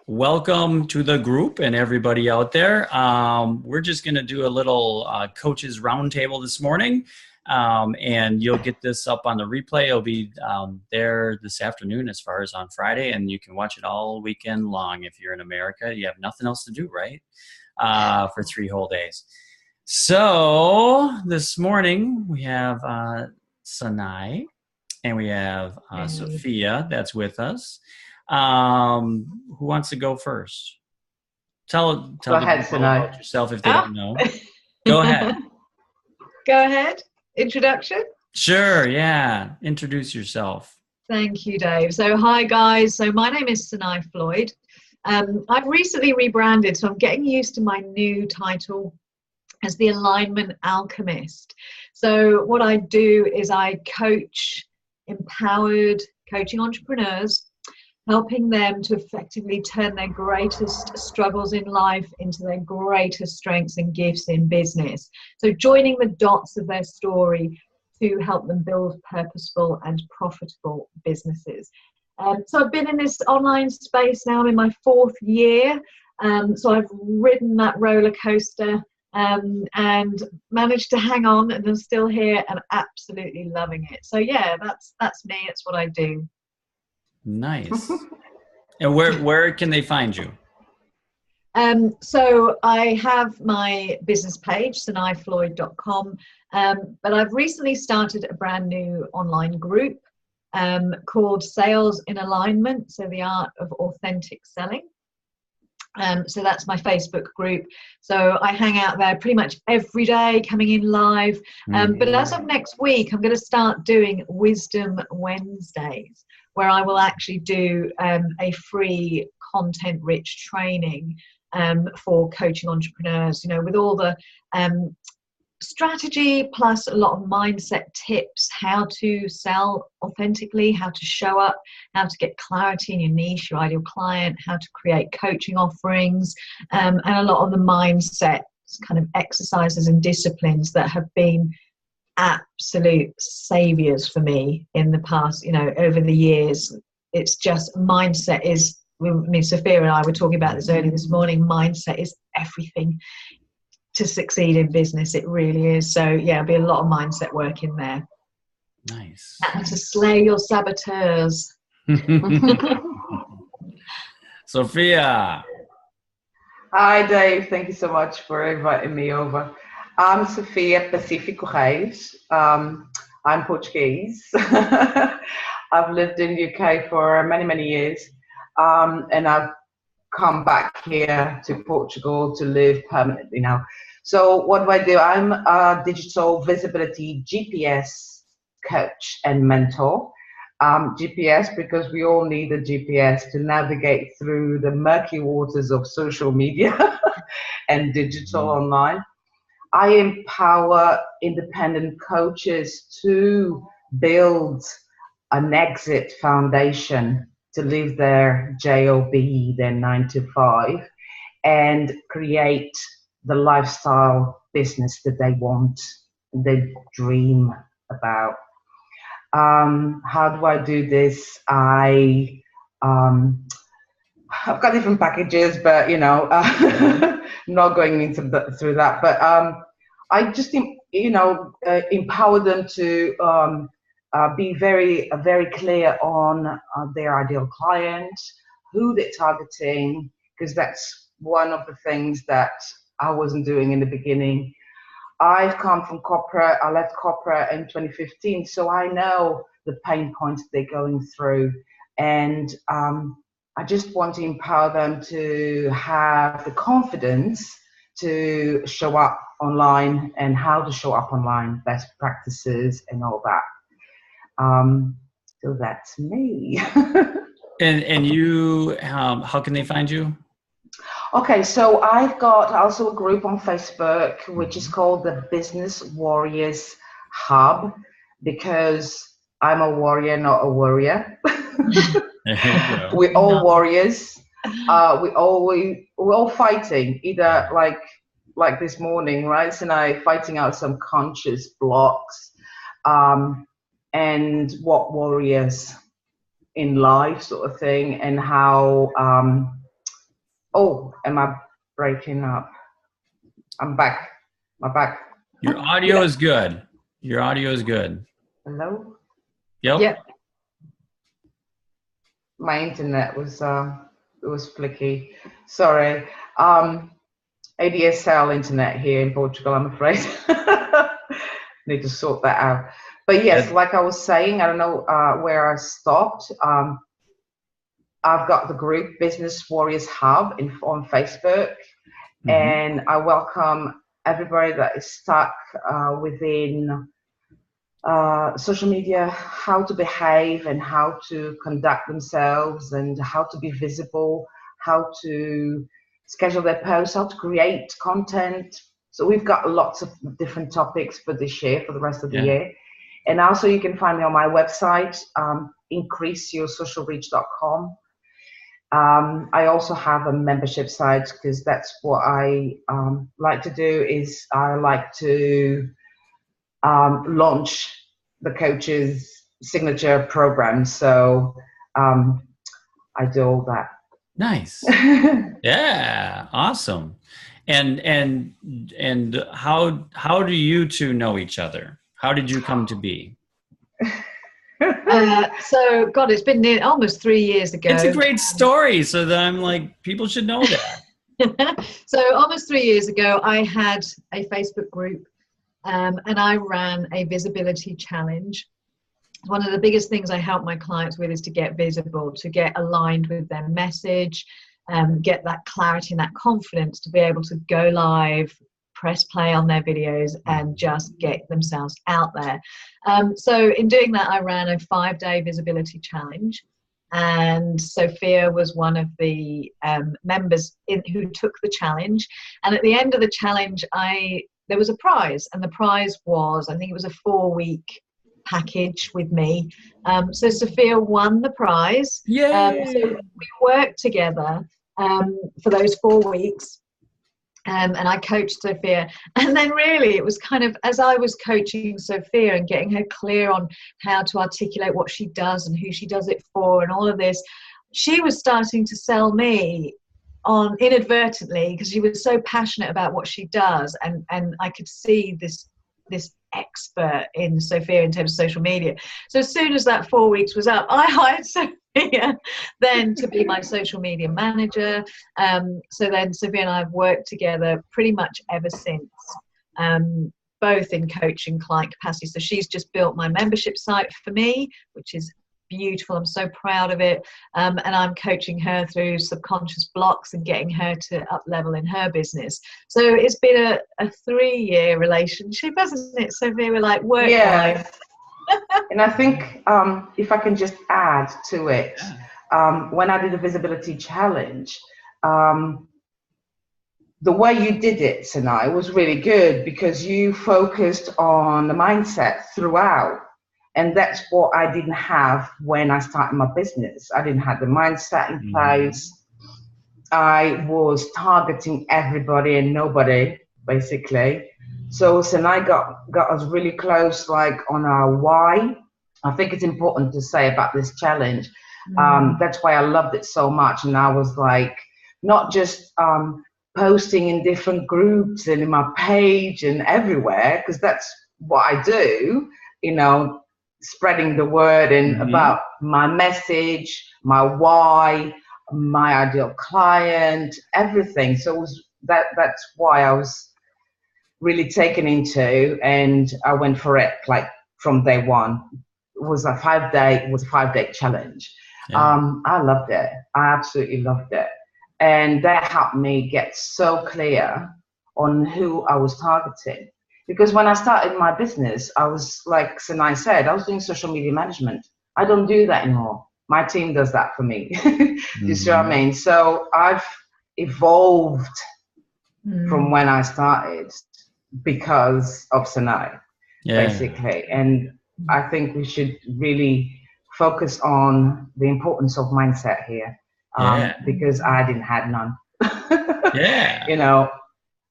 Welcome to the group and everybody out there. We're just going to do a little coaches roundtable this morning, and you'll get this up on the replay. It'll be there this afternoon as far as on Friday, and you can watch it all weekend long. If you're in America, you have nothing else to do, right? For 3 whole days. So this morning we have Sanae and we have Sofia that's with us. Who wants to go first? Tell go ahead, people Sanae. about yourself if they don't know. Go ahead. Go ahead. Introduction? Sure, yeah. Introduce yourself. Thank you, Dave. So hi, guys. So my name is Sanae Floyd. I've recently rebranded, so I'm getting used to my new title as the Alignment Alchemist. So what I do is I coach empowered coaching entrepreneurs, helping them to effectively turn their greatest struggles in life into their greatest strengths and gifts in business. So joining the dots of their story to help them build purposeful and profitable businesses. So I've been in this online space now. I'm in my 4th year. So I've ridden that roller coaster and managed to hang on, and I'm still here and absolutely loving it. So yeah, that's me. It's what I do. Nice. And where can they find you? So I have my business page, sanaefloyd.com, but I've recently started a brand new online group called Sales in Alignment, so the art of authentic selling. So that's my Facebook group. So I hang out there pretty much every day, coming in live. But as of next week, I'm going to start doing Wisdom Wednesdays, where I will actually do a free content-rich training for coaching entrepreneurs, with all the strategy plus a lot of mindset tips, how to sell authentically, how to show up, how to get clarity in your niche, your ideal client, how to create coaching offerings, and a lot of the mindset kind of exercises and disciplines that have been absolute saviors for me in the past, over the years. It's just mindset is, Sophia and I were talking about this earlier this morning, mindset is everything to succeed in business. It really is. So yeah, there'll be a lot of mindset work in there. Nice. And to slay your saboteurs. Sofia. Hi, Dave. Thank you so much for inviting me over. I'm Sofia Pacifico. I'm Portuguese. I've lived in the UK for many, many years. And I've come back here to Portugal to live permanently now. So what do? I'm a digital visibility GPS coach and mentor. GPS because we all need a GPS to navigate through the murky waters of social media and digital online. I empower independent coaches to build an exit foundation to leave their job, their 9 to 5, and create the lifestyle business that they want, they dream about. How do I do this? I've got different packages, but not going into through that. But I just empower them to be very clear on their ideal client, who they're targeting, because that's one of the things that I wasn't doing in the beginning. I've come from corporate. I left corporate in 2015, so I know the pain points they're going through, and I just want to empower them to have the confidence to show up online and how to show up online, best practices and all that. So that's me. And you, how can they find you? Okay, so I've got also a group on Facebook, which is called the Business Warriors Hub, because I'm a warrior, not a warrior. We're all warriors. We're all fighting, either like this morning, right? And I fighting out some conscious blocks, and what warriors in life sort of thing, and how Oh, am I breaking up? I'm back. I'm back. Your audio is good. Your audio is good. Hello? Yep. Yep. My internet was flicky. Sorry. ADSL internet here in Portugal, I'm afraid. Need to sort that out. But yes, like I was saying, I don't know where I stopped. I've got the group Business Warriors Hub on Facebook, and I welcome everybody that is stuck within social media, how to behave and how to conduct themselves and how to be visible, how to schedule their posts, how to create content. So we've got lots of different topics for this year, for the rest of the year. And also you can find me on my website, increaseyoursocialreach.com. I also have a membership site because that's what I like to do is I like to launch the coach's signature program. So I do all that. Nice. Yeah, awesome. And how do you two know each other? How did you come to be? So, God, it's been almost 3 years ago. It's a great story, so that I'm like, people should know that. So almost 3 years ago, I had a Facebook group and I ran a visibility challenge. One of the biggest things I help my clients with is to get visible, to get aligned with their message, get that clarity and that confidence to be able to go live, press play on their videos and just get themselves out there. So in doing that, I ran a 5-day visibility challenge. And Sofia was one of the members who took the challenge. And at the end of the challenge, there was a prize. And the prize was, I think it was a 4-week package with me. So Sofia won the prize. Yay! So we worked together for those 4 weeks. And I coached Sofia. And then really it was kind of, as I was coaching Sofia and getting her clear on how to articulate what she does and who she does it for and all of this, she was starting to sell me on inadvertently because she was so passionate about what she does. And I could see this expert in Sofia in terms of social media. So as soon as that 4 weeks was up, I hired Sofia then to be my social media manager. So then Sofia and I have worked together pretty much ever since, both in coaching client capacity. So she's just built my membership site for me, which is beautiful. I'm so proud of it. And I'm coaching her through subconscious blocks and getting her to up level in her business. So it's been a 3-year relationship, hasn't it, Sophia? We're like work life. And I think if I can just add to it, when I did the visibility challenge, the way you did it, Sanae, was really good because you focused on the mindset throughout. And that's what I didn't have when I started my business. I didn't have the mindset in place. I was targeting everybody and nobody, basically. So Sanae got us really close, like on our why. I think it's important to say about this challenge. That's why I loved it so much. And I was like, not just posting in different groups and in my page and everywhere, because that's what I do, you know, spreading the word and about my message, my why, my ideal client, everything. So it was that's why I was really taken into, and I went for it like from day one. It was a 5-day challenge. I loved it. I absolutely loved it. And that helped me get so clear on who I was targeting. Because when I started my business, I was, like Sanae said, I was doing social media management. I don't do that anymore. My team does that for me. You see what I mean? So I've evolved from when I started because of Sanae, basically. And I think we should really focus on the importance of mindset here, because I didn't have none. You know,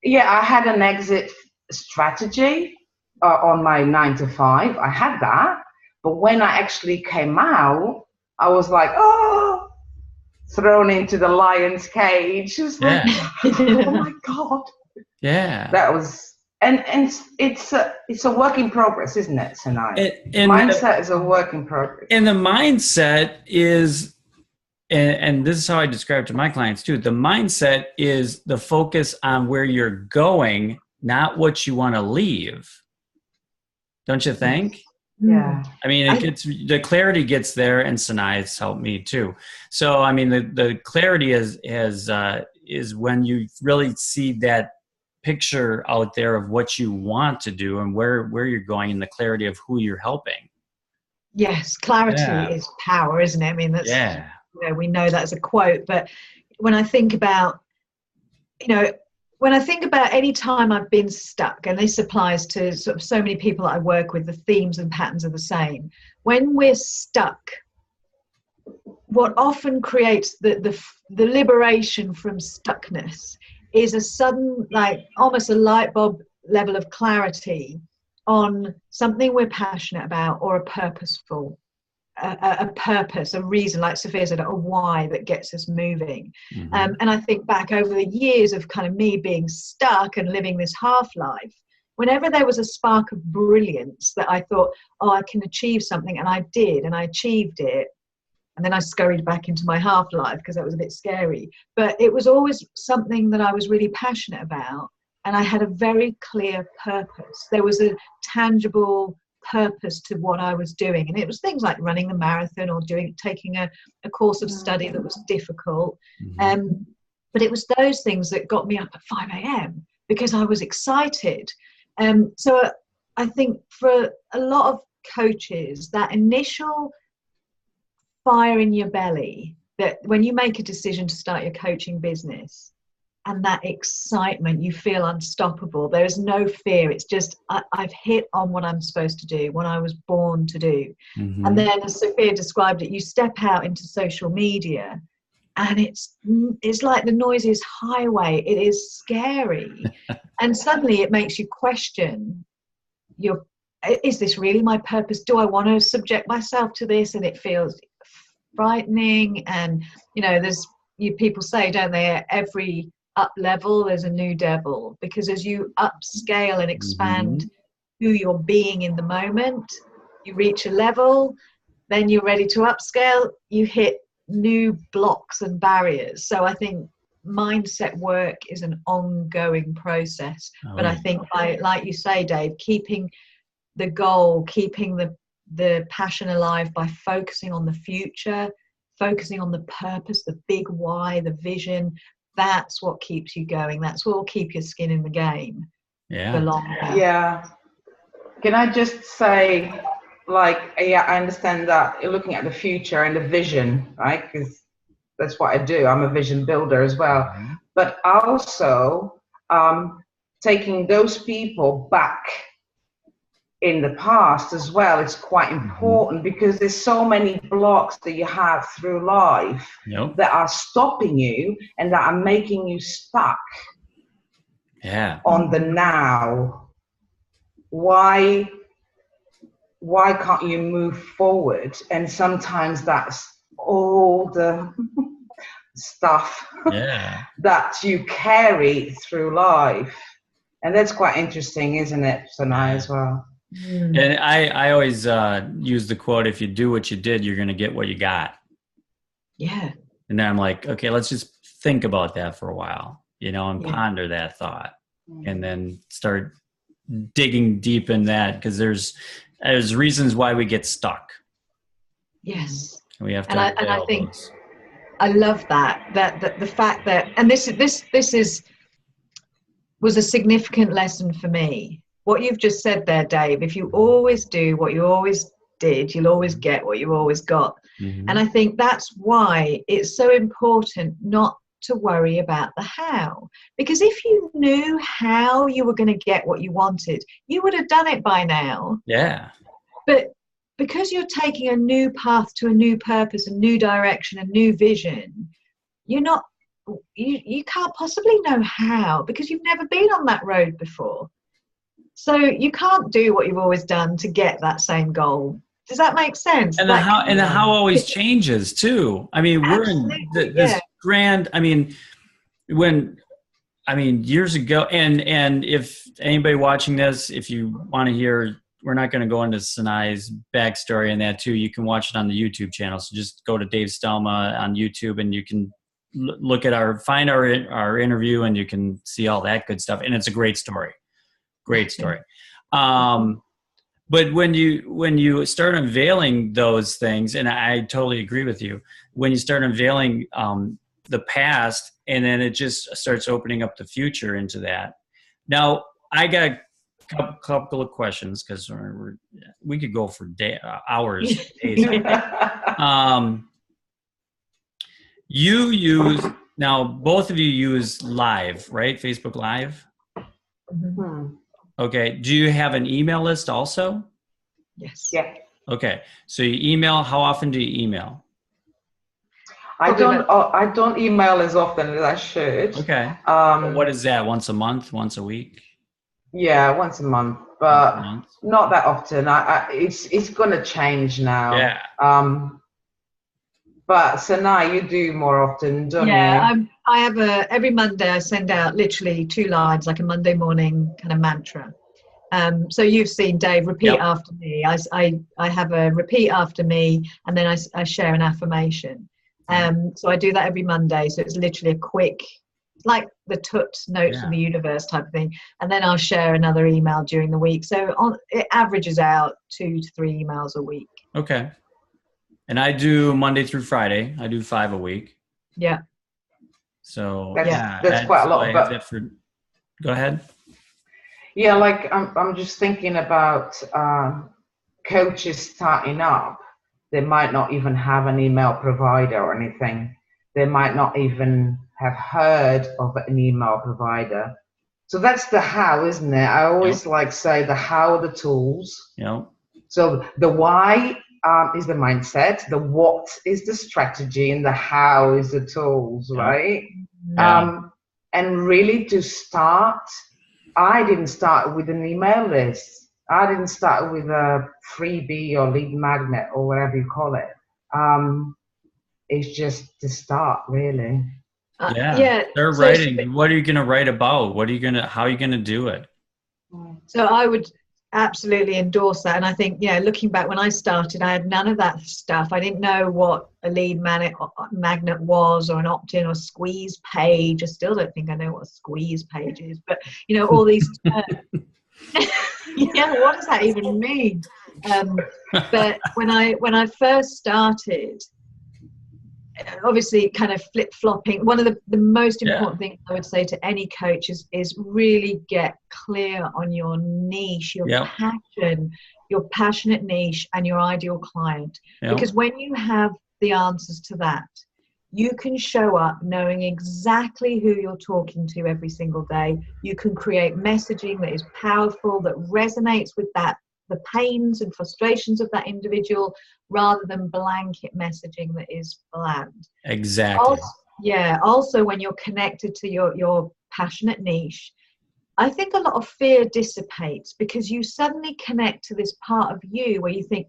I had an exit strategy on my 9-to-5. I had that, but when I actually came out, I was like, oh, thrown into the lion's cage. It was like, oh my God. Yeah. That was, and it's a work in progress, isn't it, Sanae? Mindset is a work in progress. And the mindset is, and this is how I describe it to my clients too, the mindset is the focus on where you're going, not what you want to leave. Don't you think? Yeah. I mean, the clarity gets there, and Sanae's helped me too. So, I mean, the clarity is when you really see that picture out there of what you want to do and where you're going, and the clarity of who you're helping. Yes, clarity is power, isn't it? I mean, that's we know that as a quote, but when I think about, when I think about any time I've been stuck, and this applies to sort of so many people that I work with, the themes and patterns are the same. When we're stuck, what often creates the liberation from stuckness is a sudden, like almost a light bulb level of clarity on something we're passionate about, or a purpose, a reason, like Sofia said, a why that gets us moving. And I think back over the years of kind of me being stuck and living this half-life, whenever there was a spark of brilliance that I thought, oh, I can achieve something, and I did, and I achieved it, and then I scurried back into my half-life because that was a bit scary. But it was always something that I was really passionate about, and I had a very clear purpose. There was a tangible purpose to what I was doing, and it was things like running the marathon or taking a course of study that was difficult. But it was those things that got me up at 5 a.m. because I was excited. So I think for a lot of coaches, that initial fire in your belly, that when you make a decision to start your coaching business, and that excitement, you feel unstoppable. There is no fear. It's just, I've hit on what I'm supposed to do, what I was born to do. And then, as Sofia described it, you step out into social media, and it's like the noisiest highway. It is scary. And suddenly it makes you question, is this really my purpose? Do I want to subject myself to this? And it feels frightening. And, people say, don't they, at every up level there's a new devil, because as you upscale and expand who you're being in the moment, you reach a level, then you're ready to upscale, you hit new blocks and barriers. So I think mindset work is an ongoing process. But I think like you say, Dave, keeping the goal, keeping the passion alive by focusing on the future, focusing on the purpose, the big why, the vision, that's what keeps you going. That's what will keep your skin in the game for longer. Yeah. Can I just say, I understand that you're looking at the future and the vision, right? Because that's what I do. I'm a vision builder as well. But also taking those people back in the past as well is quite important, because there's so many blocks that you have through life that are stopping you and that are making you stuck on the now. Why can't you move forward? And sometimes that's all the stuff that you carry through life. And that's quite interesting, isn't it, Sanae, as well? And I always use the quote, if you do what you did, you're going to get what you got. Yeah. And then I'm like, okay, let's just think about that for a while, and ponder that thought, and then start digging deep in that, because there's reasons why we get stuck. Yes. And we have to. And I think those. I love that the fact that, and this was a significant lesson for me. What you've just said there, Dave, if you always do what you always did, you'll always get what you always got. And I think that's why it's so important not to worry about the how. Because if you knew how you were going to get what you wanted, you would have done it by now. Yeah. But because you're taking a new path to a new purpose, a new direction, a new vision, you can't possibly know how, because you've never been on that road before. So you can't do what you've always done to get that same goal Does that make sense? And the how always changes too. I mean, we're in this grand. I mean, years ago, and if anybody watching this, if you want to hear, we're not going to go into Sanae's backstory and that too. You can watch it on the YouTube channel. So just go to Dave Stelma on YouTube, and you can look at find our interview, and you can see all that good stuff. And it's a great story. Great story. But when you start unveiling those things, and I totally agree with you, when you start unveiling the past, and then it just starts opening up the future into that. Now, I got a couple of questions, because we could go for hours. Days. You use, now both of you use Live, right? Facebook Live? Mm-hmm. Okay. Do you have an email list also? Yes. Yeah. Okay. So you email. How often do you email? I don't email as often as I should. Okay. What is that? Once a month? Once a week? Yeah, once a month, but not that often. It's gonna change now. Yeah. But Sanae, you do more often, don't you? Yeah, I have every Monday I send out literally 2 lines, like a Monday morning kind of mantra. So you've seen Dave repeat after me. I have a repeat after me, and then I share an affirmation. So I do that every Monday. So it's literally a quick, like the tut notes from the universe type of thing. And then I'll share another email during the week. So it averages out 2 to 3 emails a week. Okay. And I do Monday through Friday. I do 5 a week. Yeah. So that's quite a lot. But go ahead. Yeah, like I'm just thinking about coaches starting up. They might not even have an email provider or anything. They might not even have heard of an email provider. So that's the how, isn't it? I always say the how are the tools. Yeah. So the why is the mindset, the what is the strategy, and the how is the tools, right? Yeah. And really to start, I didn't start with an email list. I didn't start with a freebie or lead magnet or whatever you call it. It's just to start, really. Start writing. What are you going to write about? How are you going to do it? So I would absolutely endorse that. And I think, looking back when I started, I had none of that stuff. I didn't know what a lead magnet was, or an opt-in or squeeze page. I still don't think I know what a squeeze page is, but all these terms. What does that even mean? But when I first started, obviously kind of flip-flopping, one of the most important things I would say to any coach is really get clear on your niche, your passion, your passionate niche, and your ideal client. Because when you have the answers to that, you can show up knowing exactly who you're talking to every single day. You can create messaging that is powerful, that resonates with the pains and frustrations of that individual, rather than blanket messaging that is bland. Exactly. Also when you're connected to your passionate niche, I think a lot of fear dissipates, because you suddenly connect to this part of you where you think,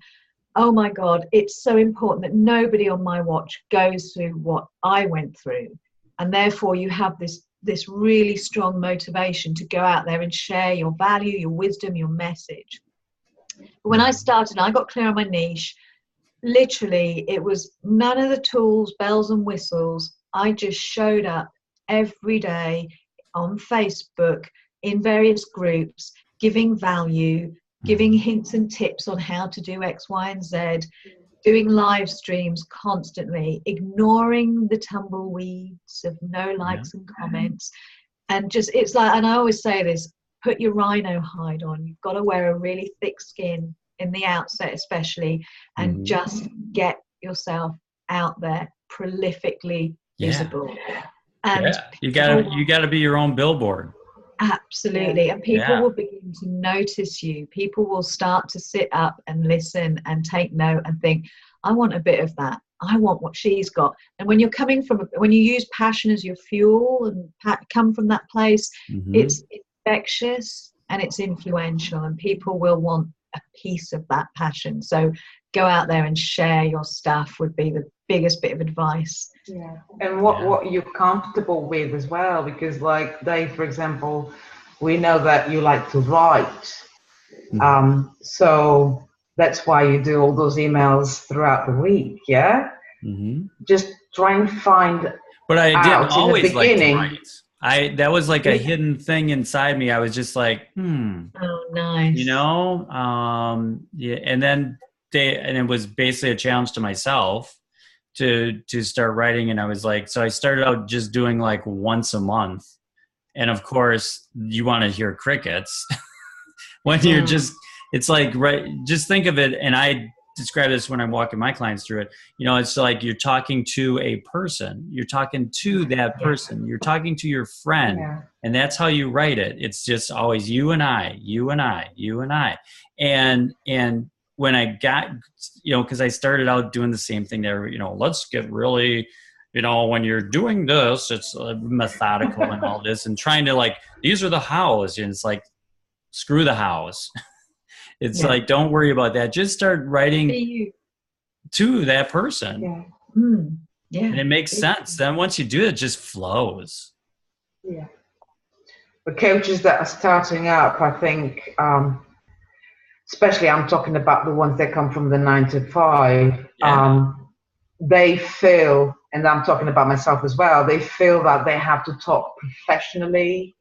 oh my God, it's so important that nobody on my watch goes through what I went through. And therefore you have this really strong motivation to go out there and share your value, your wisdom, your message. But when I started, I got clear on my niche. Literally, it was none of the tools, bells and whistles. I just showed up every day on Facebook, in various groups, giving value, giving hints and tips on how to do X, Y, and Z, doing live streams constantly, ignoring the tumbleweeds of no likes and comments. And it's like, and I always say this, put your rhino hide on. You've got to wear a really thick skin in the outset, especially, and just get yourself out there, prolifically visible. And you gotta be your own billboard. Absolutely. And people will begin to notice you. People will start to sit up and listen and take note and think, I want a bit of that. I want what she's got. And when when you use passion as your fuel and come from that place, it's infectious and it's influential, and people will want a piece of that passion. So go out there and share your stuff would be the biggest bit of advice. Yeah, and what you're comfortable with as well, because like Dave, for example, we know that you like to write, so that's why you do all those emails throughout the week. Yeah, just try and find. But I didn't always like to beginning. write. That was like a hidden thing inside me. I was just like, oh, nice. you know, yeah, and then it was basically a challenge to myself to start writing. And I was like, so I started out just doing like once a month. And of course you want to hear crickets when you're just, it's like, right. Just think of it. And I describe this when I'm walking my clients through it. You know, it's like you're talking to a person, you're talking to that person, you're talking to your friend, and that's how you write it. It's just always you and I, you and I, you and I. And when I got, you know, because I started out doing the same thing there, you know, let's get really, you know, when you're doing this, it's methodical and all this, and trying to like, these are the hows, and it's like, screw the hows. It's like, don't worry about that. Just start writing to that person. Yeah. And it makes sense. Then once you do it, it just flows. Yeah. The coaches that are starting up, I think, especially I'm talking about the ones that come from the 9 to 5, they feel, and I'm talking about myself as well, they feel that they have to talk professionally.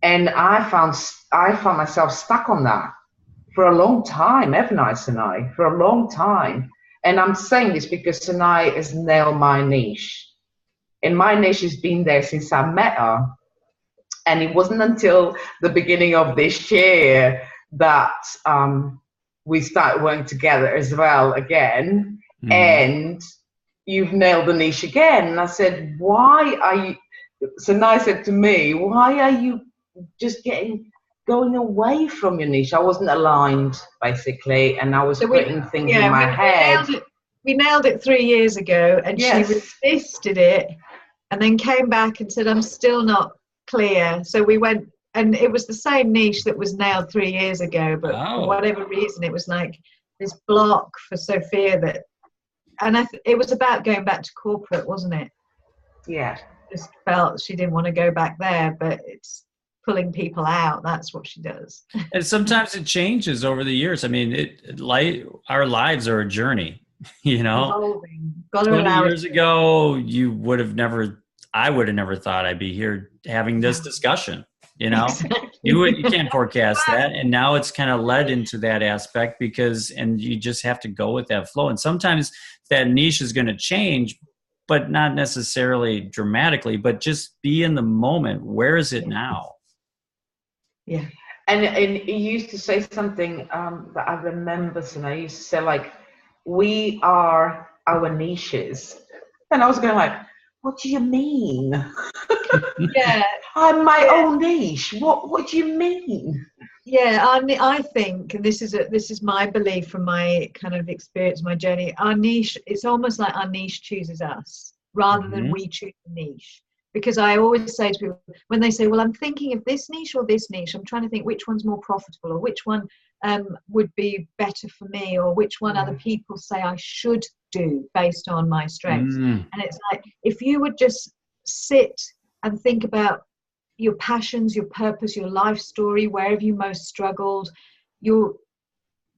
And I found myself stuck on that for a long time, haven't I, Sanae? For a long time. And I'm saying this because Sanae has nailed my niche. And my niche has been there since I met her. And it wasn't until the beginning of this year that we started working together as well again. And you've nailed the niche again. And I said, why are you, Sanae said to me, why are you just going away from your niche? I wasn't aligned, basically, and I was putting things in my head. We nailed it 3 years ago, and she resisted it, and then came back and said, I'm still not clear. So we went, and it was the same niche that was nailed 3 years ago, but for whatever reason, it was like this block for Sofia that, and it was about going back to corporate, wasn't it? Yeah. Just felt she didn't want to go back there, but it's pulling people out. That's what she does. And sometimes it changes over the years. I mean, our lives are a journey, you know. Evolving. 20 years ago, I would have never thought I'd be here having this discussion, you know. Exactly. You can't forecast that. And now it's kind of led into that aspect and you just have to go with that flow. And sometimes that niche is going to change, but not necessarily dramatically, but just be in the moment. Where is it now? Yeah. And he used to say something that I remember, and I used to say, like, we are our niches. And I was going like, what do you mean? Yeah. I'm my own niche. What do you mean? Yeah, I think, and this is my belief from my kind of experience, my journey, our niche, it's almost like our niche chooses us rather than we choose the niche. Because I always say to people, when they say, well, I'm thinking of this niche or this niche, I'm trying to think which one's more profitable, or which one would be better for me, or which one other people say I should do based on my strengths. And it's like, if you would just sit and think about your passions, your purpose, your life story, wherever you most struggled,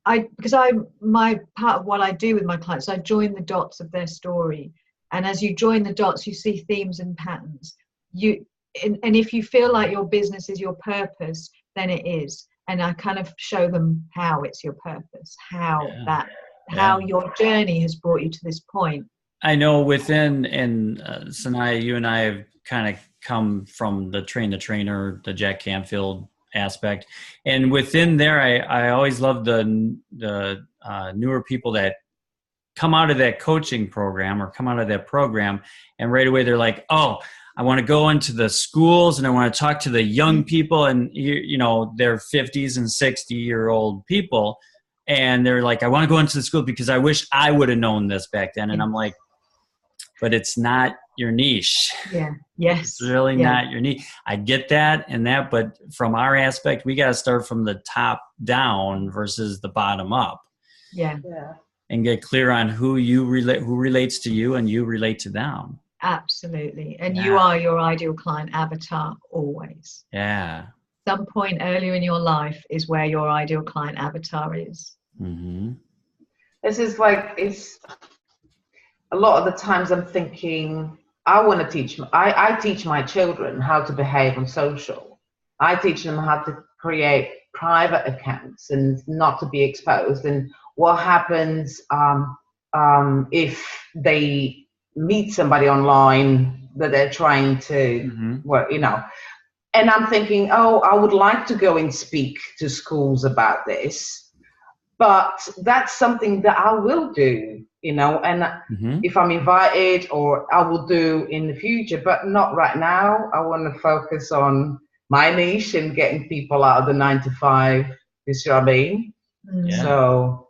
my part of what I do with my clients, I join the dots of their story. And as you join the dots, you see themes and patterns. And if you feel like your business is your purpose, then it is. And I kind of show them how it's your purpose, how your journey has brought you to this point. I know Sanae, you and I have kind of come from the train the trainer, the Jack Canfield aspect. And within there, I always love the newer people that come out of that coaching program or come out of that program, and right away they're like, oh, I want to go into the schools and I want to talk to the young people, and you know, they're 50s and 60-year-old people, and they're like, I want to go into the school because I wish I would have known this back then. And I'm like, but it's not your niche. Yeah. Yes. It's really not your niche. I get that and that, but from our aspect, we got to start from the top down versus the bottom up. Yeah. Yeah. And get clear on who relates to you and you relate to them. Absolutely. And Yeah. you are your ideal client avatar always. Yeah. Some point earlier in your life is where your ideal client avatar is. Mm-hmm. This is like, it's a lot of the times I'm thinking, I want to teach, I teach my children how to behave on social. I teach them how to create private accounts and not to be exposed. And what happens if they meet somebody online that they're trying to, well, you know. And I'm thinking, oh, I would like to go and speak to schools about this, but that's something that I will do, you know, and if I'm invited, or I will do in the future, but not right now. I want to focus on my niche and getting people out of the 9-to-5, you see what I mean? Yeah. So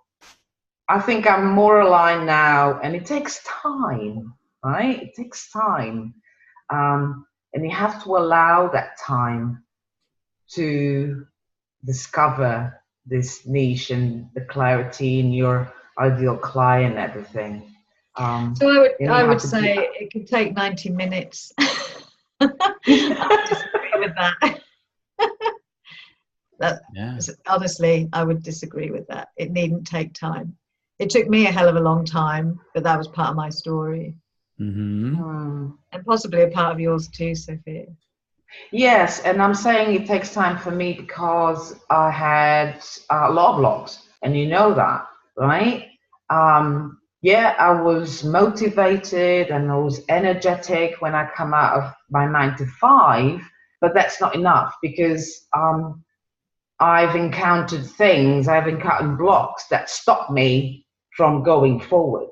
I think I'm more aligned now, and it takes time, right? It takes time. And you have to allow that time to discover this niche and the clarity in your ideal client and everything. So I would say it could take 90 minutes. I would disagree with that. Honestly, I would disagree with that. It needn't take time. It took me a hell of a long time, but that was part of my story. And possibly a part of yours too, Sophia. Yes, and I'm saying it takes time for me because I had a lot of blogs, and you know that, right? Yeah, I was motivated and I was energetic when I come out of my 9-to-5, but that's not enough because I've encountered blocks that stop me from going forward.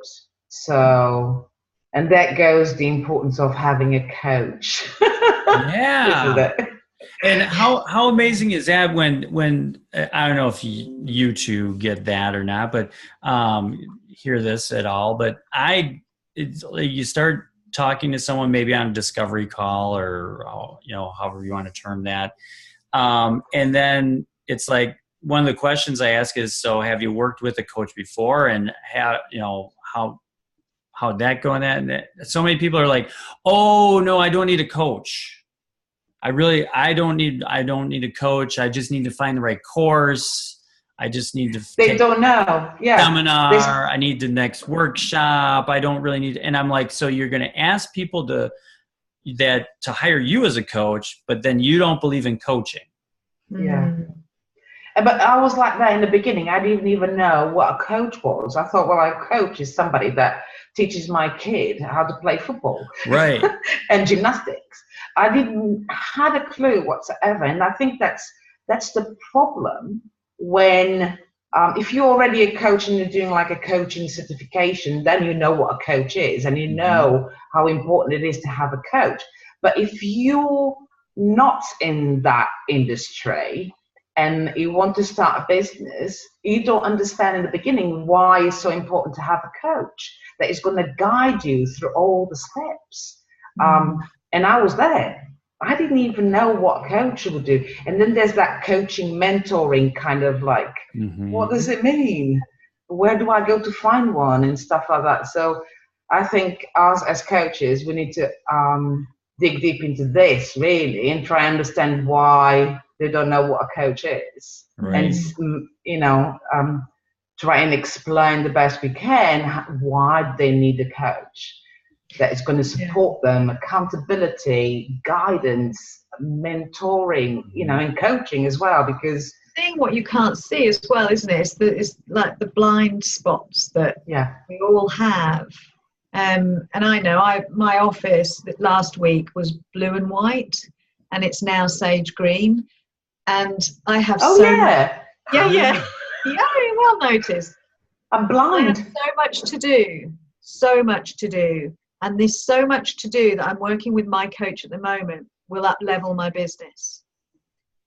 So, and that goes the importance of having a coach. Yeah. Isn't it? And how amazing is that when I don't know if you two get that or not, but hear this at all, but it's like you start talking to someone maybe on a discovery call or, you know, however you want to term that. And then it's like, one of the questions I ask is, so have you worked with a coach before, and how'd that go in that? And so many people are like, oh no, I don't need a coach. I don't need a coach. I just need to find the right course. I just need to They don't know. Yeah. Seminar. I need the next workshop. I don't really need, and I'm like, so you're going to ask people to hire you as a coach, but then you don't believe in coaching. Yeah. But I was like that in the beginning. I didn't even know what a coach was. I thought, well, a coach is somebody that teaches my kid how to play football, right, and gymnastics. I didn't had a clue whatsoever, and I think that's the problem when if you're already a coach and you're doing like a coaching certification, then you know what a coach is and you know how important it is to have a coach. But if you're not in that industry and you want to start a business, you don't understand in the beginning why it's so important to have a coach that is going to guide you through all the steps. And I was there. I didn't even know what a coach would do. And then there's that coaching, mentoring kind of like, what does it mean? Where do I go to find one and stuff like that? So I think us as coaches, we need to dig deep into this really and try and understand why they don't know what a coach is. Right. And, you know, try and explain the best we can why they need a coach that is going to support them, accountability, guidance, mentoring, you know, and coaching as well, because seeing what you can't see as well, isn't it? It's like the blind spots that we all have. And I know my office last week was blue and white, and it's now sage green. And I have very well noticed. I'm blind. I have so much to do. And there's so much to do that I'm working with my coach at the moment will up-level my business.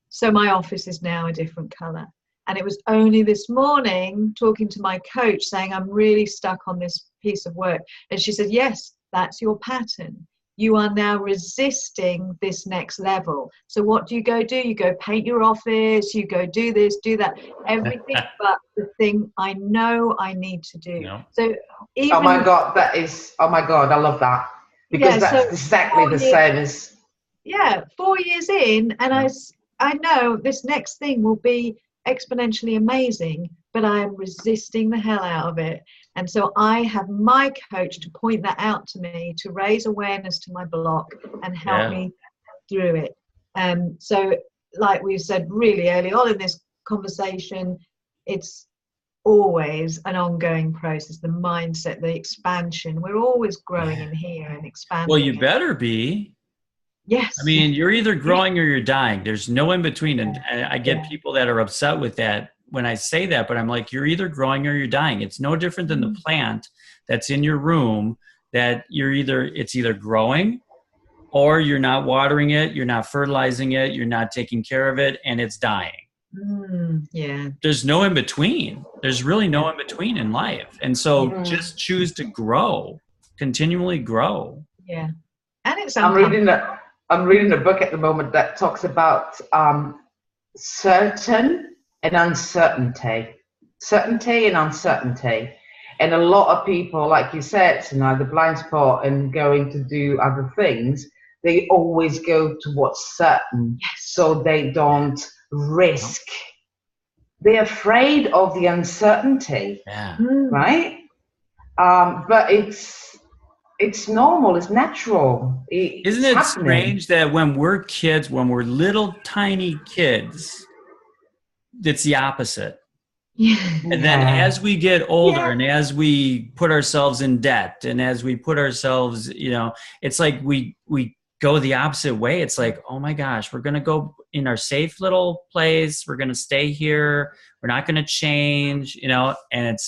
So my office is now a different colour. And it was only this morning talking to my coach saying, I'm really stuck on this piece of work. And she said, yes, that's your pattern. you are now resisting this next level. So what do? You go paint your office, you go do this, do that, everything but the thing I know I need to do. No. So even, oh my God, I love that. Because that's so exactly the same as... Yeah, 4 years in, and I know this next thing will be exponentially amazing, but I am resisting the hell out of it. And so I have my coach to point that out to me, to raise awareness to my block and help me through it. So like we said really early on in this conversation, it's always an ongoing process. The mindset, the expansion, we're always growing in here and expanding. Well, you better be. Yes. I mean, you're either growing or you're dying. There's no in between. And I get people that are upset with that when I say that, but I'm like, you're either growing or you're dying. It's no different than the plant that's in your room that it's either growing or you're not watering it, you're not fertilizing it, you're not taking care of it, and it's dying. Yeah. There's no in between. There's really no in between in life. And so just choose to grow, continually grow. Yeah. And it's I'm reading a book at the moment that talks about certain and uncertainty. Certainty and uncertainty. And a lot of people, like you said, the blind spot and going to do other things, they always go to what's certain. Yes. So they don't risk. They're afraid of the uncertainty. Yeah. Right? But it's normal, it's natural. Isn't it strange that when we're kids, when we're little tiny kids, it's the opposite? Yeah. And then as we get older and as we put ourselves in debt and as we put ourselves, it's like we go the opposite way. It's like, oh my gosh, we're going to go in our safe little place. We're going to stay here. We're not going to change, and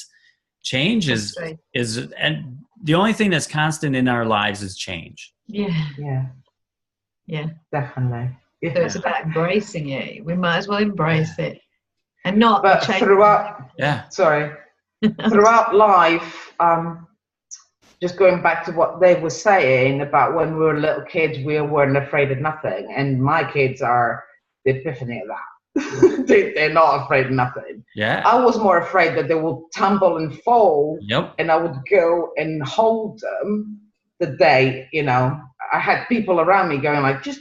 change is and the only thing that's constant in our lives is change. Yeah, definitely. So it's about embracing it. We might as well embrace it and not change. Throughout life, just going back to what they were saying about when we were little kids, we weren't afraid of nothing, and my kids are the epiphany of that. They're not afraid of nothing. Yeah. I was more afraid that they will tumble and fall. Yep. And I would go and hold them the day, I had people around me going like, just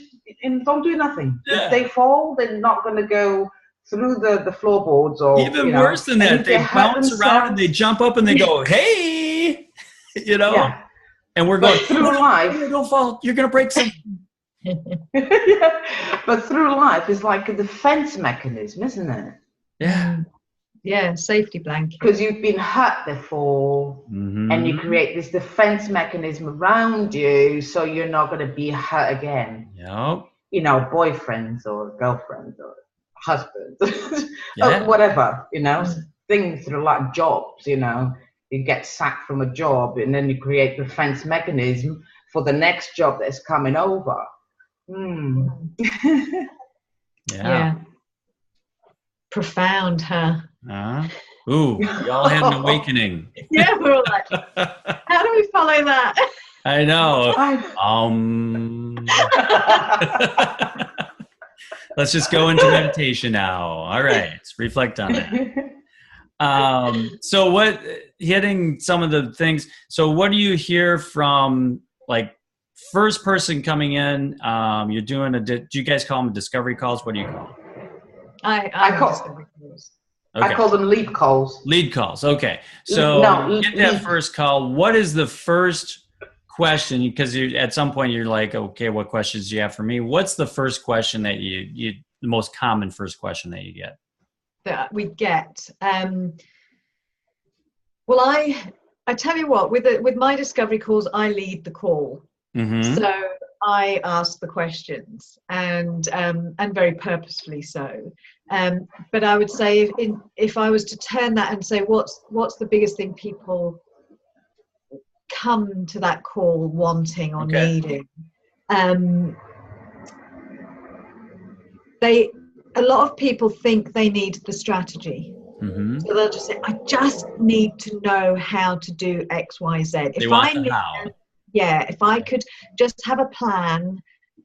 don't do nothing. Yeah. If they fall, they're not going to go through the floorboards or even worse than that. They bounce around and they jump up and they go, hey, and we're going through life. Don't fall. You're going to break something. But through life is like a defense mechanism, isn't it? Yeah, safety blanket. Because you've been hurt before, and you create this defense mechanism around you, so you're not going to be hurt again. Yep. Boyfriends or girlfriends or husbands, or whatever. Things that are like jobs. You get sacked from a job, and then you create defense mechanism for the next job that's coming over. Yeah. Profound, huh? Ooh, y'all had an awakening. Yeah, we're all like, how do we follow that? I know. Let's just go into meditation now. All right, reflect on that. So hitting some of the things, so what do you hear from like first person coming in? You're doing do you guys call them discovery calls? What do you call them? I call discovery calls. Okay. I call them lead calls. Lead calls. Okay. So get that first call. What is the first question? Because at some point you're like, okay, what questions do you have for me? What's the first question that the most common first question that you get? That we get. Well, I tell you what, with my discovery calls, I lead the call. So I ask the questions, and very purposefully so. But I would say if I was to turn that and say what's the biggest thing people come to that call wanting or needing, a lot of people think they need the strategy. So they'll just say, I just need to know how to do X, Y, Z. yeah, if I could just have a plan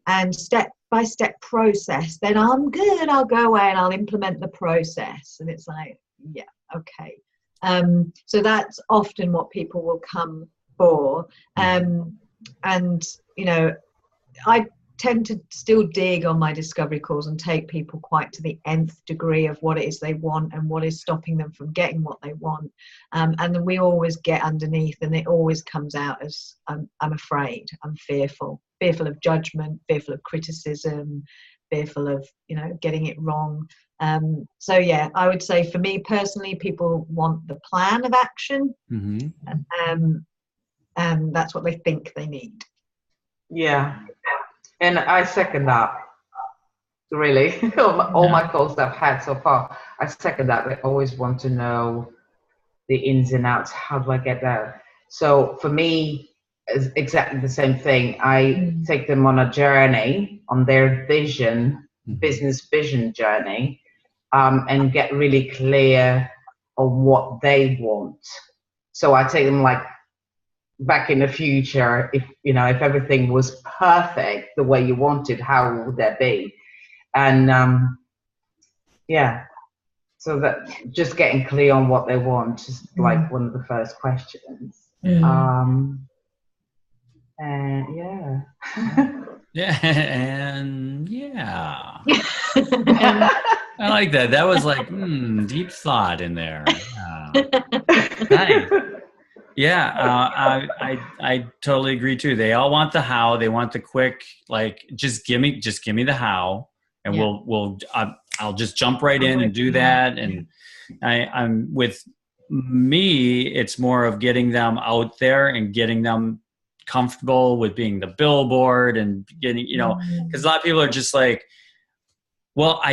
and step-by-step process, then I'm good. I'll go away and I'll implement the process. And it's like, yeah, okay. So that's often what people will come for. And, you know, I tend to still dig on my discovery calls and take people quite to the nth degree of what it is they want and what is stopping them from getting what they want. And then we always get underneath, and it always comes out as I'm afraid, I'm fearful of judgment, fearful of criticism, fearful of, you know, getting it wrong. So yeah, I would say for me personally, people want the plan of action, and that's what they think they need. Yeah. And I second that, really. All my calls that I've had so far, I second that. They always want to know the ins and outs. How do I get there? So for me, it's exactly the same thing. I take them on a journey, on their vision, business vision journey, and get really clear on what they want. So I take them like back in the future, if you know, if everything was perfect the way you wanted, how would that be? And yeah, so that just getting clear on what they want is like one of the first questions. And yeah. Yeah, and yeah. I like that. That was like deep thought in there. Nice. Yeah, I totally agree too. They all want the how. They want the quick, like just give me the how, and I'll just jump right in and do that. And I'm with me. It's more of getting them out there and getting them comfortable with being the billboard and getting, you know, because a lot of people are just like, well,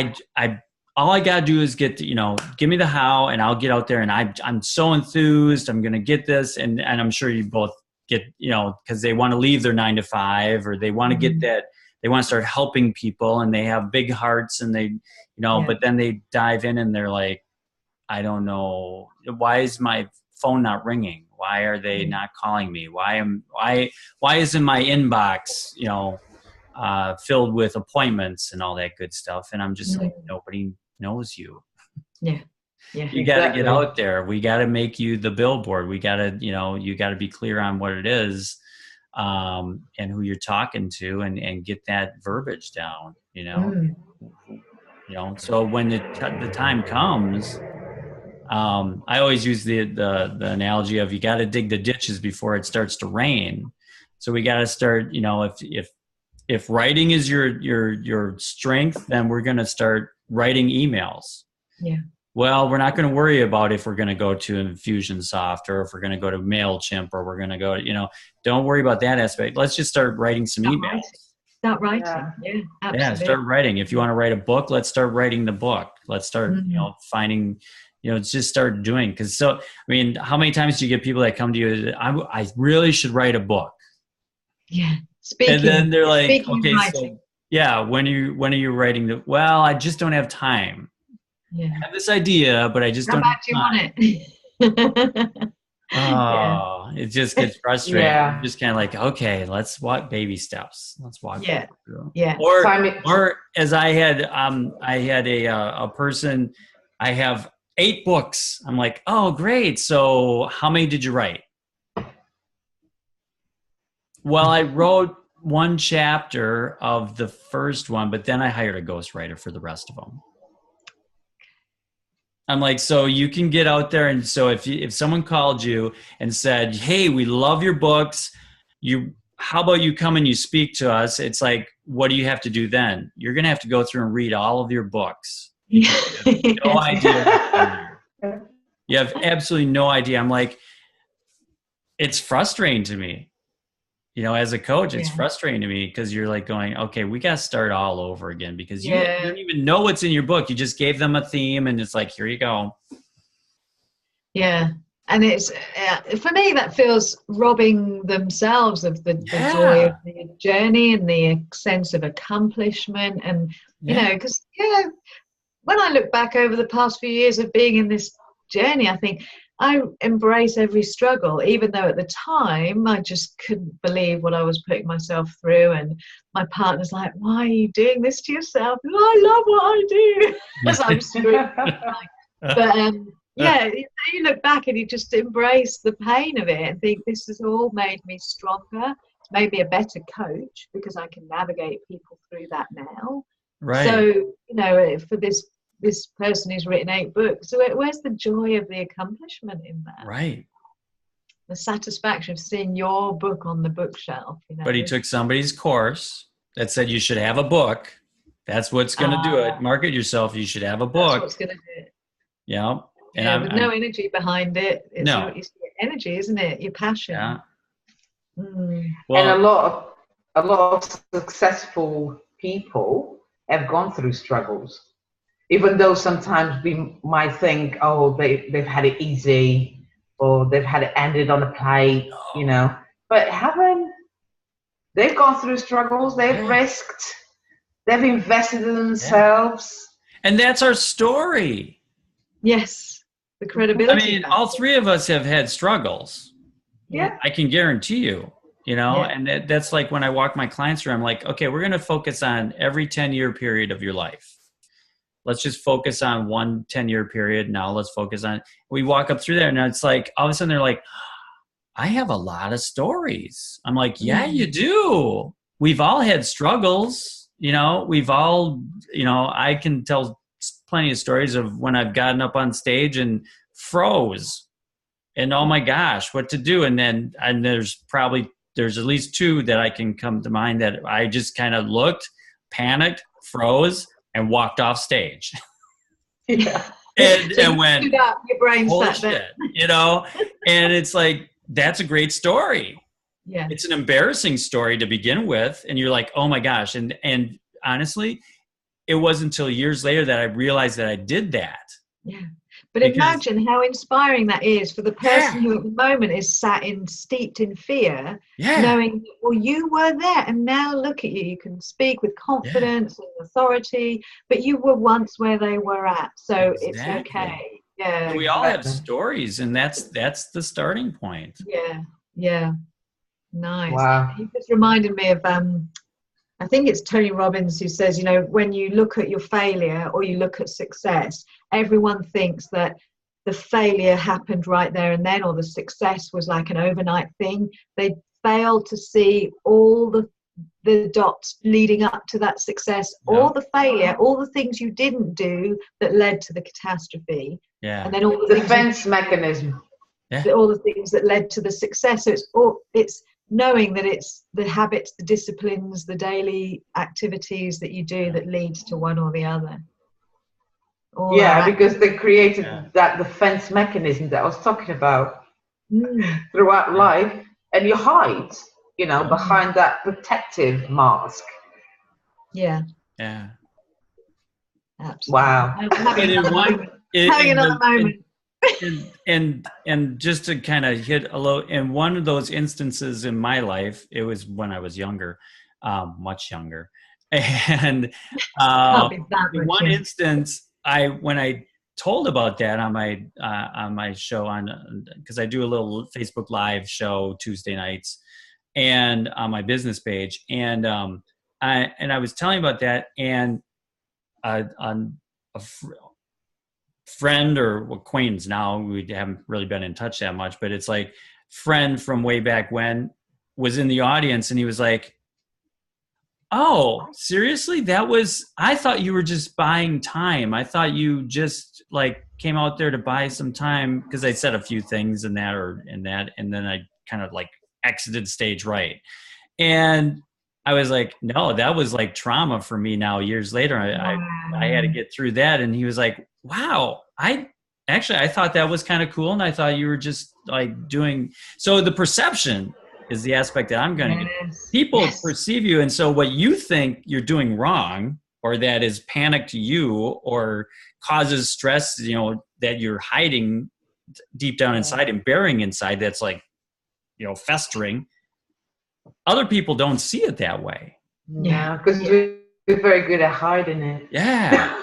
all I got to do is get to, you know, give me the how and I'll get out there and I'm so enthused. I'm going to get this. And I'm sure you both get, you know, because they want to leave their 9 to 5 or they want to get that. They want to start helping people and they have big hearts and they, you know, but then they dive in and they're like, I don't know. Why is my phone not ringing? Why are they not calling me? Why isn't my inbox, you know, filled with appointments and all that good stuff? And I'm just like, nobody knows you. Yeah. You got to get out there. We got to make you the billboard. We got to, you know, you got to be clear on what it is, and who you're talking to, and get that verbiage down. You know, so when the time comes, I always use the analogy of you got to dig the ditches before it starts to rain. So we got to start. You know, if writing is your strength, then we're going to start writing emails. Yeah. Well, we're not going to worry about if we're going to go to Infusionsoft or if we're going to go to MailChimp or we're going to go, you know, don't worry about that aspect. Let's just start writing some emails. Start writing. Yeah, absolutely. Yeah, start writing. If you want to write a book, let's start writing the book. Let's start, you know, finding, you know, just start doing. Because so, I mean, how many times do you get people that come to you, I really should write a book? Yeah. Speaking, and then they're like, okay, writing. So yeah, when are you writing well, I just don't have time. Yeah. I have this idea, but I just don't have time. It just gets frustrating. Yeah. Just kind of like, okay, let's walk baby steps. Let's walk. Yeah. Through. Yeah. Or as I had a person, I have 8 books. I'm like, oh, great. So how many did you write? Well, I wrote 1 chapter of the first one, but then I hired a ghostwriter for the rest of them. I'm like, so you can get out there. And so if someone called you and said, hey, we love your books. How about you come and you speak to us? It's like, what do you have to do then? You're going to have to go through and read all of your books. You have no idea. You have absolutely no idea. I'm like, it's frustrating to me. You know, as a coach, it's frustrating to me because you're like going, okay, we got to start all over again because you don't even know what's in your book. You just gave them a theme and it's like, here you go. Yeah. And it's, for me, that feels robbing themselves of the joy of the journey and the sense of accomplishment. And, you know, because, when I look back over the past few years of being in this journey, I think I embrace every struggle, even though at the time I just couldn't believe what I was putting myself through. And my partner's like, "Why are you doing this to yourself?" And I love what I do. As I'm screaming. But yeah, you look back and you just embrace the pain of it and think this has all made me stronger. It's made me a better coach because I can navigate people through that now. Right. So, you know, for this person who's written 8 books, so where's the joy of the accomplishment in that? Right. The satisfaction of seeing your book on the bookshelf. You know? But he took somebody's course that said you should have a book. That's what's going to do it. Market yourself. You should have a book. That's what's going to do it. Yeah. And yeah, with no energy behind it. It's no. Your energy, isn't it? Your passion. Yeah. Well, and a lot of successful people have gone through struggles, even though sometimes we might think, oh, they've had it easy or they've had it ended on a plate, you know. But they've gone through struggles. They've risked. They've invested in themselves. And that's our story. Yes. The credibility. I mean, all 3 of us have had struggles. Yeah. I can guarantee you, you know, and that's like when I walk my clients through, I'm like, okay, we're going to focus on every 10-year period of your life. Let's just focus on one 10-year period. Now let's focus on, we walk up through there and it's like, all of a sudden they're like, I have a lot of stories. I'm like, yeah, you do. We've all had struggles, you know, we've all, you know, I can tell plenty of stories of when I've gotten up on stage and froze and oh my gosh, what to do. And there's at least 2 that I can come to mind that I just kind of looked, panicked, froze, and walked off stage. Yeah. and went, your brain holy shit, you know? And it's like, that's a great story. Yeah. It's an embarrassing story to begin with. And you're like, oh my gosh. And honestly, it wasn't until years later that I realized that I did that. Yeah. But imagine how inspiring that is for the person who at the moment is steeped in fear, knowing, well, you were there and now look at you. You can speak with confidence and authority, but you were once where they were at. So it's okay. Yeah. So we all have stories, and that's the starting point. Yeah. Yeah. Nice. Wow. He just reminded me of I think it's Tony Robbins who says, you know, when you look at your failure or you look at success, everyone thinks that the failure happened right there and then, or the success was like an overnight thing. They fail to see all the dots leading up to that success, all the failure, all the things you didn't do that led to the catastrophe. Yeah. And then all the defense mechanism. All the things that led to the success. So it's knowing that it's the habits, the disciplines, the daily activities that you do that leads to one or the other. Because they created that defense mechanism that I was talking about throughout life, and you hide, you know, behind that protective mask. Yeah. Yeah. Absolutely. Wow. Having another moment. And just to kind of hit a low, in one of those instances in my life, it was when I was younger, much younger, and in one instance, when I told about that on my show because I do a little Facebook Live show Tuesday nights, and on my business page, and I was telling about that, and on a friend or acquaintance now, we haven't really been in touch that much, but it's like friend from way back when was in the audience, and he was like, oh, seriously? I thought you were just buying time. I thought you just like came out there to buy some time, because I said a few things in that, and then I kind of like exited stage right. And I was like, no, that was like trauma for me now years later. I had to get through that. And he was like, wow, I thought that was kind of cool. And I thought you were just like doing, so the perception is the aspect that I'm going to get. People perceive you. And so what you think you're doing wrong, or that is panic to you, or causes stress, you know, that you're hiding deep down inside and burying inside, that's like, you know, festering. Other people don't see it that way. Yeah, because we're very good at hiding it. Yeah.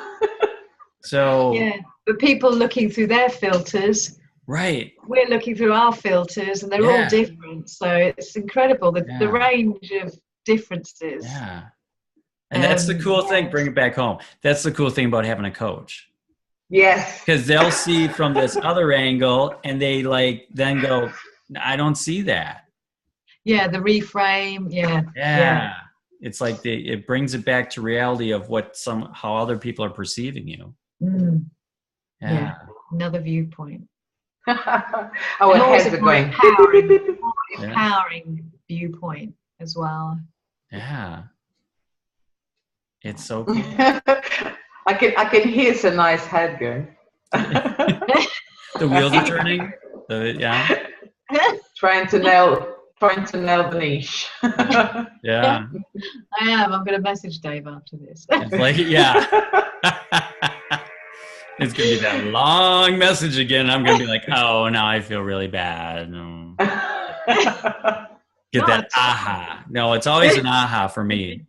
So. Yeah, but people looking through their filters Right. we're looking through our filters, and they're all different. So it's incredible the range of differences. Yeah. And that's the cool thing. Bring it back home. That's the cool thing about having a coach. Yes. Because they'll see from this other angle, and they like then go, I don't see that. Yeah, the reframe. Yeah. It's like it brings it back to reality of how other people are perceiving you. Yeah. Another viewpoint. Our heads are going. Empowering viewpoint as well. Yeah. It's so cool. I can hear Sanae's head going. The wheels are turning. Trying to nail the niche. Yeah. I am. I'm going to message Dave after this. It's like, it's going to be that long message again. I'm going to be like, oh, now I feel really bad. No. Get that aha. No, it's always an aha for me.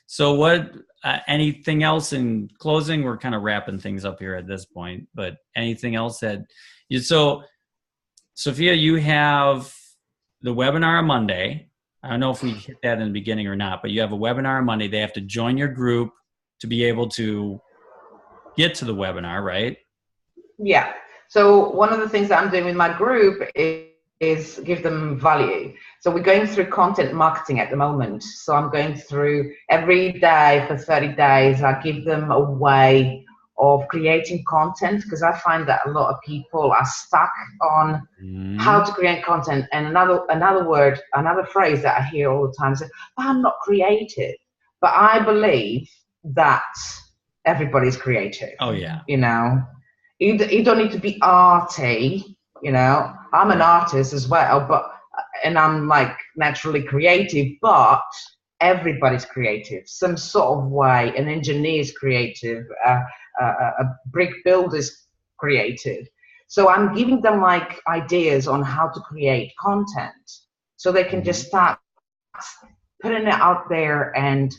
So what, anything else in closing? We're kind of wrapping things up here at this point, but anything else so Sofia, you have the webinar on Monday. I don't know if we hit that in the beginning or not, but you have a webinar on Monday. They have to join your group to be able to get to the webinar, right? Yeah. So one of the things that I'm doing with my group is give them value. So we're going through content marketing at the moment. So I'm going through every day for 30 days. I give them a way of creating content, because I find that a lot of people are stuck on how to create content. And another phrase that I hear all the time is, I'm not creative. But I believe that everybody's creative. Oh yeah. You know, you don't need to be arty. You know, I'm an artist as well, and I'm like naturally creative, but everybody's creative, some sort of way. An engineer's creative, a brick builder's creative. So I'm giving them like ideas on how to create content, so they can just start putting it out there and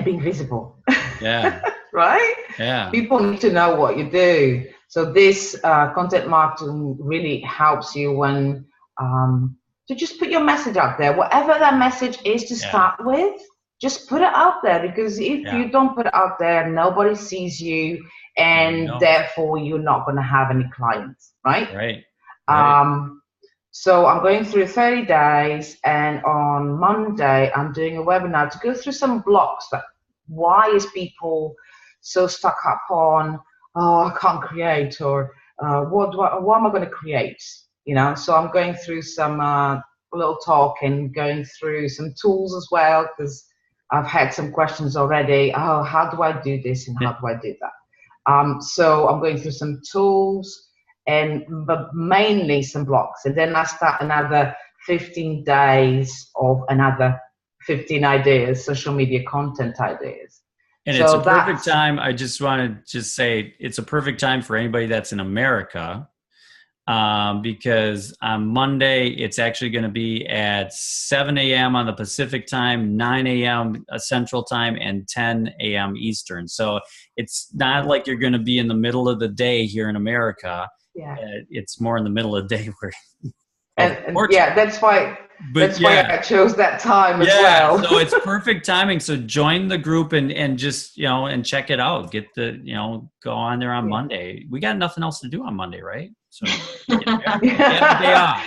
being visible. Yeah. Right? Yeah. People need to know what you do. So this content marketing really helps you when to just put your message out there, whatever that message is to start with. Just put it out there, because if you don't put it out there, nobody sees you, and therefore you're not going to have any clients, right? Right. So I'm going through 30 days, and on Monday I'm doing a webinar to go through some blocks. Like, why is people so stuck up on, oh, I can't create, or what am I going to create? You know, so I'm going through some little talk and going through some tools as well, because I've had some questions already. Oh, how do I do this and how do I do that? So I'm going through some tools, but mainly some blocks. And then I start another 15 days of another 15 ideas, social media content ideas. And it's a perfect time. I just want to say it's a perfect time for anybody that's in America, because on Monday, it's actually going to be at 7 a.m. on the Pacific time, 9 a.m. Central time, and 10 a.m. Eastern. So it's not like you're going to be in the middle of the day here in America. Yeah. It's more in the middle of the day where. That's why. That's why I chose that time as well. So it's perfect timing. So join the group and just, and check it out. Get go on there on Monday. We got nothing else to do on Monday, right? So get a day off.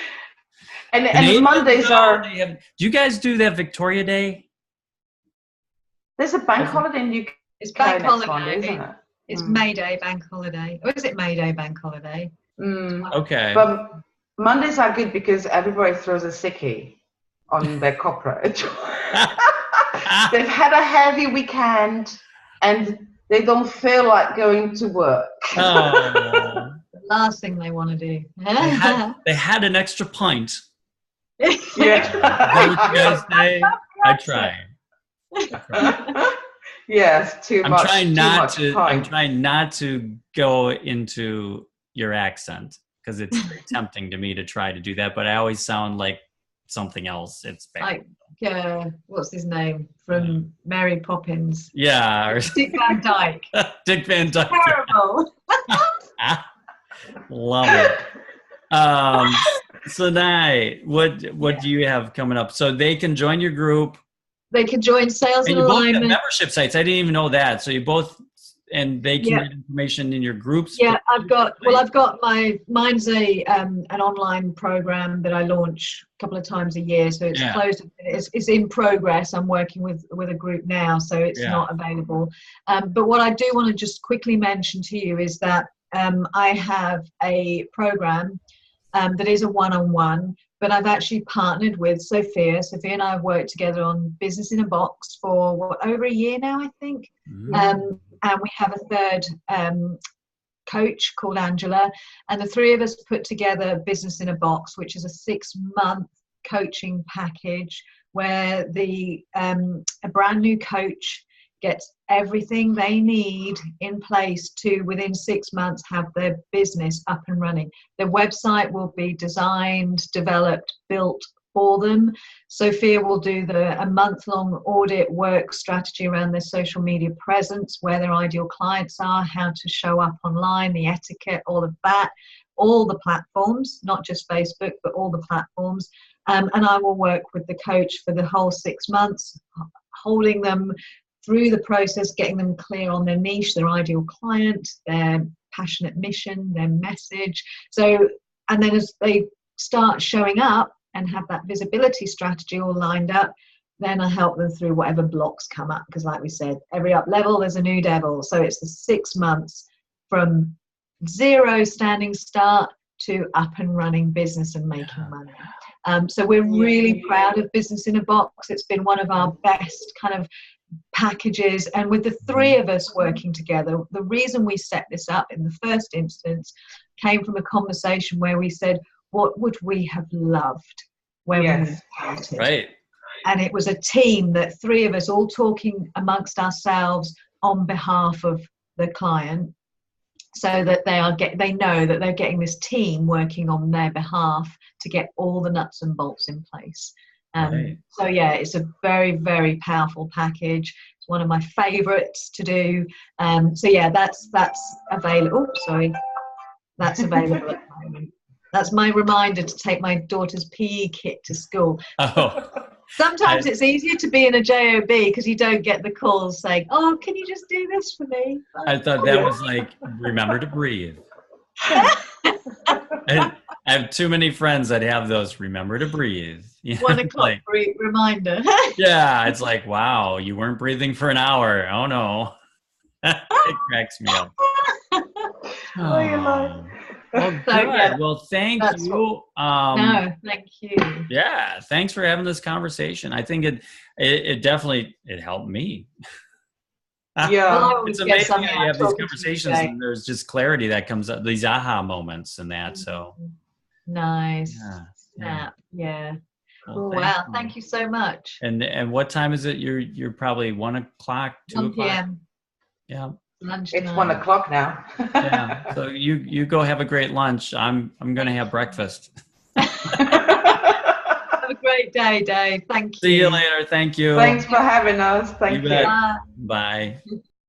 And Mondays are. Do you guys do that Victoria Day? There's a bank holiday in UK. It's bank holiday, Monday, isn't it? It's May Day bank holiday. Or is it May Day bank holiday? Okay. But Mondays are good because everybody throws a sickie on their corporate. They've had a heavy weekend and they don't feel like going to work. Oh. The last thing they want to do. They had an extra pint. Yeah. Is that what you guys say? I try. Yes, too much. I'm trying not to go into your accent, because it's very tempting to me to try to do that, but I always sound like something else. It's bad. Like, what's his name from Mary Poppins? Yeah. Dick Van Dyke. Dick Van Dyke. Terrible. Love it. Sanae, what do you have coming up? So they can join your group. They can join Sales And and you both have Alignment. membership sites. I didn't even know that. So you both, and they can Yeah. get information in your groups. Yeah, I've got mine's an online program that I launch a couple of times a year. So it's closed. It's in progress. I'm working with a group now, so it's not available. But what I do want to just quickly mention to you is that I have a program that is a one-on-one, but I've actually partnered with Sofia. Sofia and I have worked together on Business in a Box for over a year now, I think. And we have a third coach called Angela, and the three of us put together Business in a Box, which is a 6-month coaching package where a brand new coach gets everything they need in place to, within 6 months, have their business up and running. Their website will be designed, developed, built for them. Sophia will do a month-long audit work strategy around their social media presence, where their ideal clients are, how to show up online, the etiquette, all of that, all the platforms, not just Facebook, but all the platforms. And I will work with the coach for the whole 6 months, holding them through the process, getting them clear on their niche, their ideal client, their passionate mission, their message. So, and then as they start showing up and have that visibility strategy all lined up, then I help them through whatever blocks come up. Because like we said, every up level, there's a new devil. So it's the 6 months from zero standing start to up and running business and making money. So we're really proud of Business in a Box. It's been one of our best kind of packages, and with the three of us working together, the reason we set this up in the first instance came from a conversation where we said, what would we have loved when we started? Right. And it was a team, that three of us all talking amongst ourselves on behalf of the client, so that they know that they're getting this team working on their behalf to get all the nuts and bolts in place. So yeah, it's a very, very powerful package. It's one of my favorites to do. So yeah, that's available. That's available at the moment. That's my reminder to take my daughter's PE kit to school. Sometimes it's easier to be in a JOB because you don't get the calls saying, "Oh, can you just do this for me?" I thought that was like, remember to breathe. I have too many friends that have those remember to breathe. 1 o'clock reminder. Yeah, it's like, wow, you weren't breathing for an hour. Oh no. It cracks me up. Well, good. Yeah, well, thank you. No, thank you. Yeah, thanks for having this conversation. I think it definitely helped me. Yeah, it's amazing how you have these conversations and there's just clarity that comes up, these aha moments and that. So nice. Yeah. Well, wow, thank you so much. And what time is it? You're probably 1 o'clock, 2 o'clock? 1 p.m. Yeah. Lunchtime. It's 1 o'clock now. Yeah. So you go have a great lunch. I'm gonna have breakfast. Have a great day, Dave. Thank you. See you later. Thank you. Thanks for having us. Thank you. Bye.